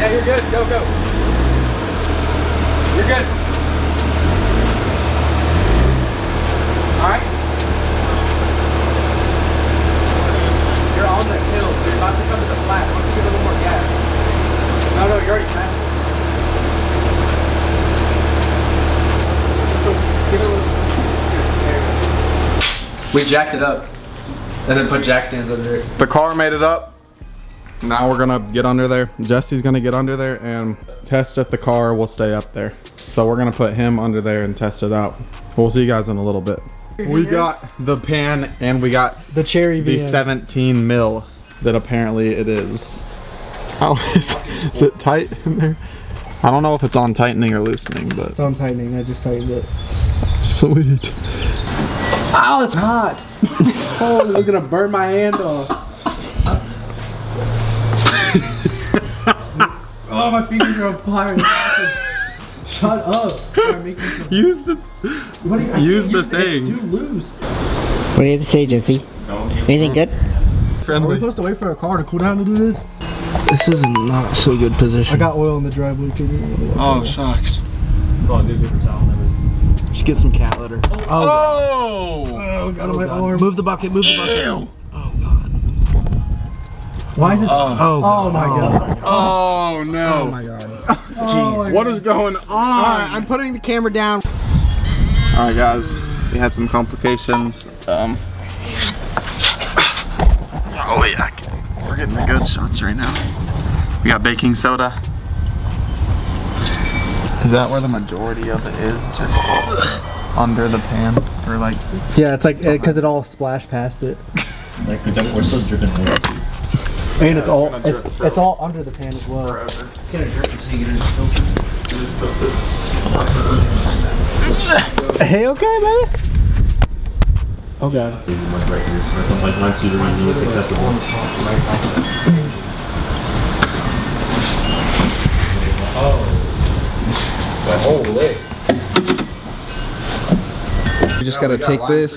Yeah, you're good. Go, go. You're good. All right. You're on the hill, so you're about to come to the flat. Once you get a little more gas. No, no, you're already past it. Give it a little. We jacked it up and then put jack stands under it. The car made it up. Now we're gonna get under there. Jesse's gonna get under there and test if the car will stay up there. So we're gonna put him under there and test it out. We'll see you guys in a little bit. We got the pan and we got the cherry the 17 mil that apparently it is. How is it tight in there? I don't know if it's on tightening or loosening, but it's on tightening. I just tightened it. Sweet. Ow, it's hot. Oh, it's gonna burn my hand off. Oh, my fingers are on fire. Shut up. Use the thing. It's too loose. What do you have to say, Jesse? Anything good? Are we supposed to wait for a car to cool down to do this? This is not so good position. I got oil in the driveway too. Oh, shucks. Just get some cat litter. Oh! Oh, got on my arm. Move the bucket, move the bucket. Oh, God. Why is it? Oh my God. Oh, no. Oh, my God. Jeez. What is going on? Alright, I'm putting the camera down. Alright, guys. We had some complications. Oh, yeah. We're getting the good shots right now. We got baking soda. Is that where the majority of it is? Just under the pan? Or like... Yeah, it's like, because it all splashed past it. Like we're still dripping oil. And it's all it's all under the pan as well. It's gonna drip until you get it in the filter. Put this... Hey, okay, baby? Oh, God. Right here. Like mine's super easy, accessible. Holy. We just gotta take this,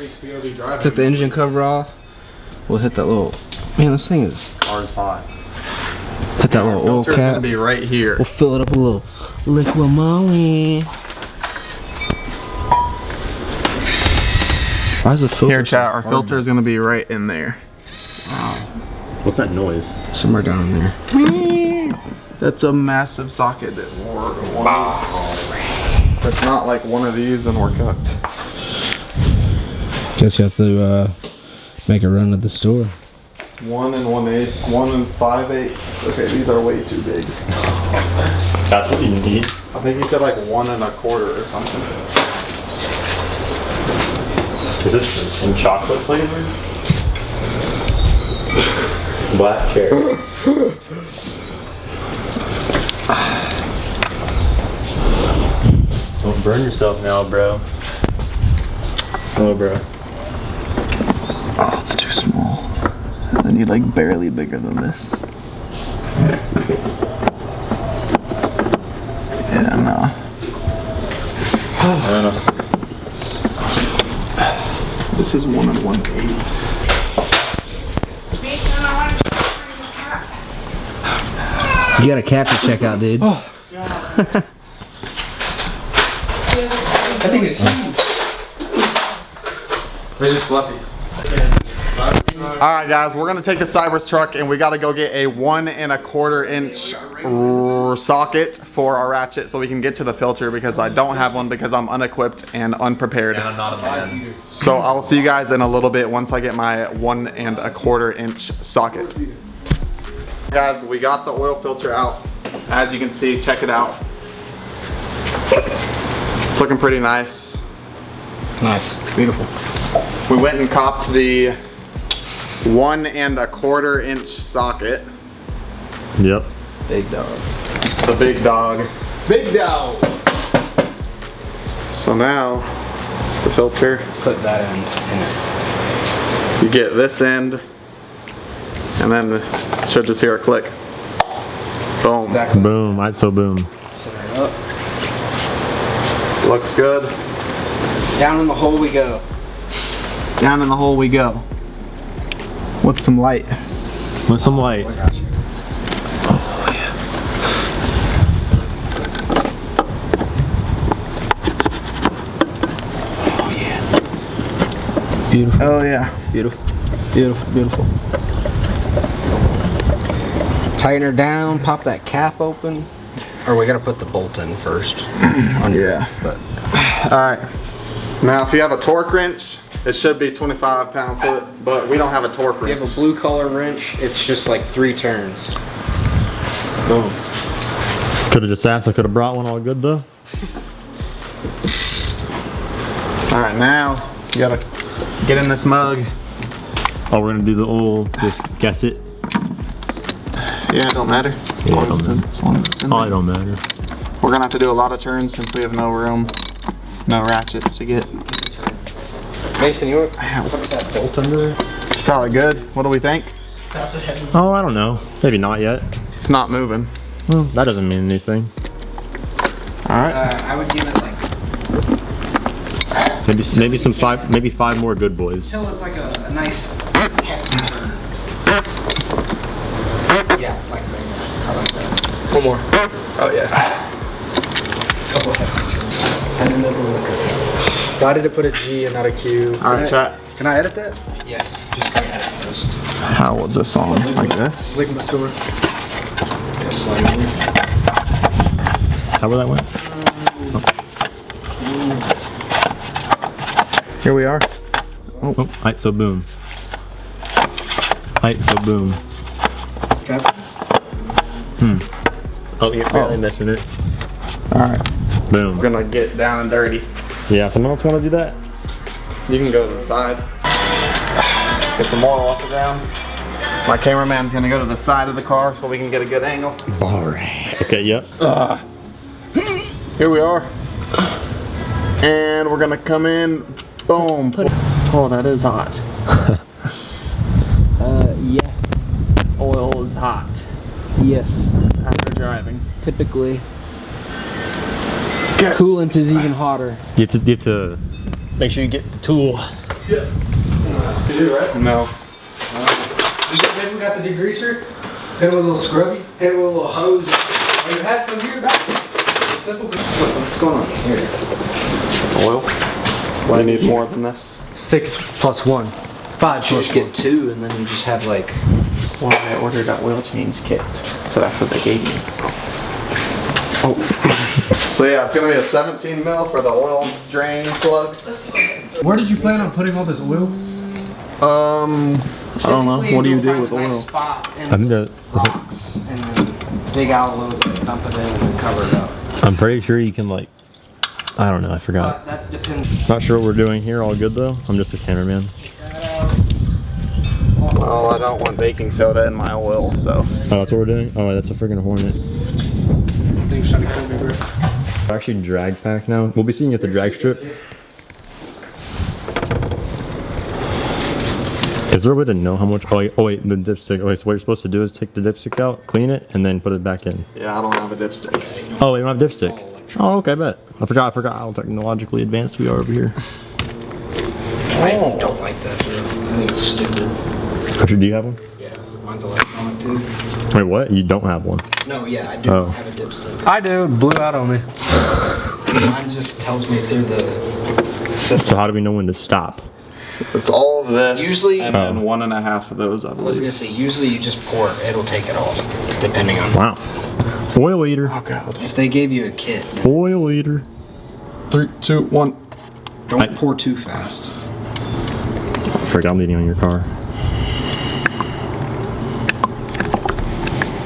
took the engine cover off. We'll hit that little, man, this thing is Ours hot. hit that little oil Filter's gonna cap. be right here. We'll fill it up with a little liquid moly. Why is the filter Here, chat, so our hard? filter is gonna be right in there. What's that noise? Somewhere down in there. That's a massive socket that we're it's not like one of these and we're cooked. Guess you have to make a run at the store. 1 1/8, 1 5/8. Okay, these are way too big. That's what you need. I think he said like 1 1/4 or something. Is this in chocolate flavor? Black cherry. Don't burn yourself now, bro. Oh, bro. Oh, it's too small. I need like barely bigger than this. Yeah, no. I don't know. This is 1 1/8. You got a cat to check out, dude. I think it's huge. It's just fluffy. Alright guys, we're gonna take the Cyber's truck and we gotta go get a 1 1/4 inch socket for our ratchet so we can get to the filter because I don't have one because I'm unequipped and unprepared. And I'm not a man. So I will see you guys in a little bit once I get my 1 1/4 inch socket. Guys, we got the oil filter out. As you can see, check it out. It's looking pretty nice. Nice, beautiful. We went and copped the 1 1/4 inch socket. Yep. Big dog. The big dog. Big dog. So now, the filter, Put that end in it. you get this end, and then you should just hear a click. Boom. Exactly. Boom. I'd so boom. Set it up. Looks good. Down in the hole we go. Down in the hole we go. With some light. With some light. I got you. Beautiful. Oh yeah. Beautiful. Beautiful. Beautiful. Tighten her down. Pop that cap open. Or we gotta put the bolt in first. Yeah. But All right. Now, if you have a torque wrench, it should be 25 pound-foot, but we don't have a torque if you wrench. have a blue color wrench, it's just like 3 turns. Boom. Could have just asked. I could have brought one. All good though. All right, now you gotta get in this mug. Oh, we're gonna do the old. Just guess it. Yeah, it don't matter. As long as it's in Oh, there. it don't matter. We're gonna have to do a lot of turns since we have no room, no ratchets to get. Mason, you want to put that bolt under there? It's probably good. What do we think? Oh, I don't know. Maybe not yet. It's not moving. Well, that doesn't mean anything. All right. I would give it like Maybe some maybe 5 more good boys. until it's like a nice hefty turn. Yeah, like that. I like that. One more. Oh yeah. Couple hefty turns. And then why did it put a G and not a Q? All right, chat. Can I edit that? Yes. Just gotta edit first. How was this on? Like this? Lick my store. Yeah, slide in. How where that went? Here we are. Oh, height so boom. Height so boom. Oh, you're barely missing it. All right. Boom. We're gonna get down and dirty. Yeah, someone else want to do that? You can go to the side. Get some oil off the ground. My cameraman's gonna go to the side of the car so we can get a good angle. Alright. Okay, yep. Here we are. And we're gonna come in. Boom. Oh, that is hot. Yeah. Oil is hot Yes. after driving. Typically. Coolant is even hotter. You have to make sure you get the tool. You do, right? No. Maybe we got the degreaser. Hit it with a little scrubby. Hit it with a little hose. Oh, you had some here back. It's simple. What's going on here? Oil? Why do you need more than this? 6 plus 1. 5 You just get 2 and then you just have like. Well, I ordered that oil change kit, so that's what they gave me. Oh. So yeah, it's gonna be a 17 mil for the oil drain plug. Where did you plan on putting all this oil? I don't know. What do you do Find with a nice oil? spot in I think that rocks and then dig out a little bit, dump it in, and then cover it up. I'm pretty sure you can like. I don't know. I forgot. But that depends. Not sure what we're doing here. All good though. I'm just a cameraman. Well, I don't want baking soda in my oil, so. Oh, that's what we're doing. Oh, that's a freaking Hornet. Things trying to kill me, bro. We're actually drag pack now. We'll be seeing you at the drag strip. Is there a way to know how much? Oh wait, the dipstick. Oh wait, so what you're supposed to do is take the dipstick out, clean it, and then put it back in. Yeah, I don't have a dipstick. Oh, wait, you don't have dipstick. Oh, okay, bet. I forgot how technologically advanced we are over here. I don't like that, bro. I think it's stupid. Actually, do you have one? Yeah, mine's electronic too. Wait, what? You don't have one? No, yeah, I do Oh. have a dipstick. I do. Blew out on me. Mine just tells me through the So system. how do we know when to stop? It's all of this, Usually- and then 1.5 of those, I I was believe. gonna say, usually you just pour it, it'll take it all, depending on. Wow. Oil eater. Oh god. If they gave you a kit, then Oil eater. 3, 2, 1. don't pour too fast. Frick, I'm leaning on your car.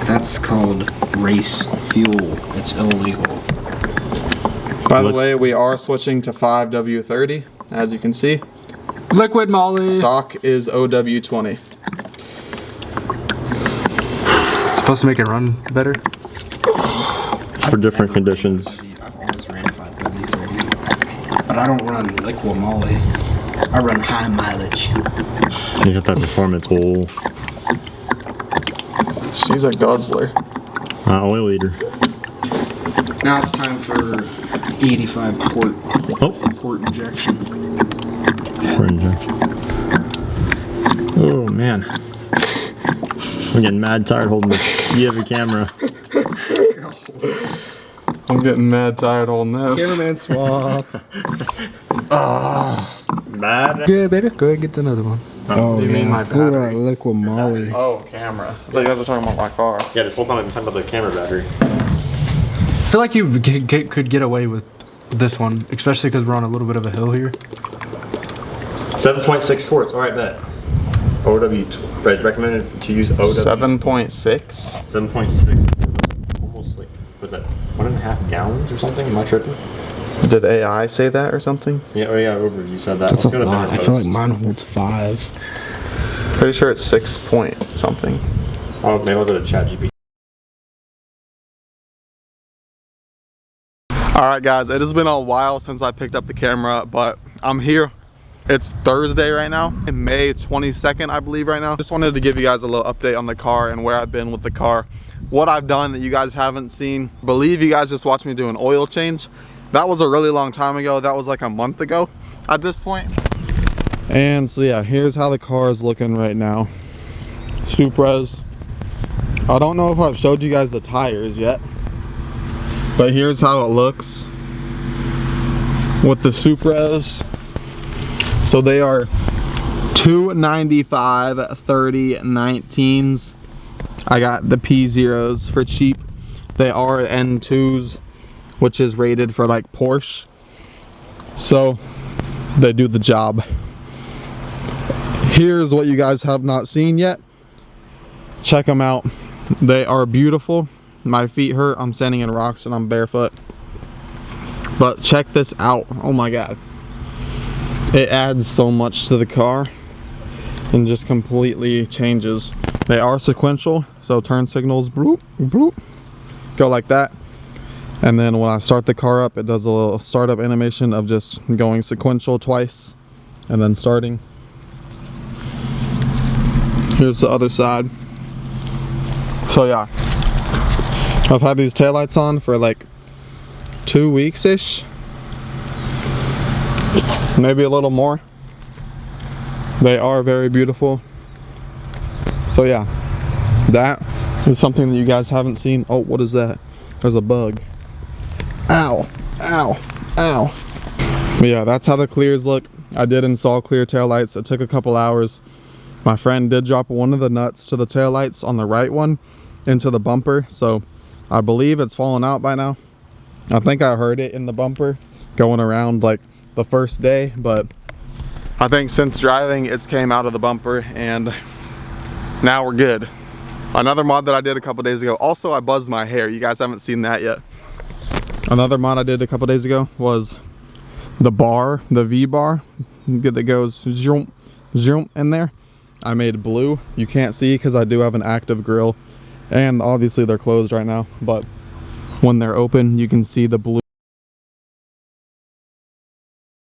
That's called race fuel. It's illegal. By the way, we are switching to 5W30, as you can see. Liquid Molly. Stock is OW20. Supposed to make it run better. For different conditions. I've always ran 5W30. But I don't run liquid moly. I run high mileage. You got that performance oil. She's a guzzler. Oil eater. Now it's time for 85 quart Oh, port injection. for injection. Oh man. I'm getting mad tired holding this heavy camera. I'm getting mad tired holding this. Cameraman swap. Mad. Good, baby. Go ahead and get another one. Oh, you mean my Look at battery? that liquid Molly. Oh, camera. I thought you guys were talking about my car. Yeah, this whole time I've been talking about the camera battery. I feel like you could get away with this one, especially because we're on a little bit of a hill here. 7.6 quarts. All right, bet. OW. Right, recommended to use OW. 7.6. 7.6. Almost like, was that 1.5 gallons or something? Am I tripping? Did AI say that or something? Yeah, oh yeah, over. You said that. That's Let's a go to lot. I minute feel like post. mine holds 5. Pretty sure it's 6 point something. Oh, maybe I'll go to ChatGPT. Alright guys, it has been a while since I picked up the camera, but I'm here. It's Thursday right now, May 22nd I believe right now. Just wanted to give you guys a little update on the car and where I've been with the car. What I've done that you guys haven't seen. I believe you guys just watched me do an oil change. That was a really long time ago. That was like a month ago at this point. And so yeah, here's how the car is looking right now. Supras. I don't know if I've showed you guys the tires yet, but here's how it looks with the Supras. So they are 295 30 19s. I got the P0s for cheap. They are N2s, which is rated for like Porsche. So they do the job. Here's what you guys have not seen yet. Check them out. They are beautiful. My feet hurt. I'm standing in rocks and I'm barefoot. But check this out. Oh my god. It adds so much to the car and just completely changes. They are sequential, so turn signals bloop, bloop, go like that. And then when I start the car up, it does a little startup animation of just going sequential twice and then starting. Here's the other side. So yeah, I've had these taillights on for like 2 weeks-ish. Maybe a little more. They are very beautiful. So yeah, that is something that you guys haven't seen. Oh, what is that? There's a bug. Ow, ow, ow. But yeah, that's how the clears look. I did install clear taillights. It took a couple hours. My friend did drop one of the nuts to the taillights on the right one into the bumper, so I believe it's fallen out by now. I think I heard it in the bumper going around like the first day, but I think since driving it's came out of the bumper and now we're good. Another mod that I did a couple days ago, also I buzzed my hair. You guys haven't seen that yet. Another mod I did a couple days ago was the bar, the V bar that goes zoom, zoom in there. I made blue. You can't see because I do have an active grill and obviously they're closed right now, but when they're open you can see the blue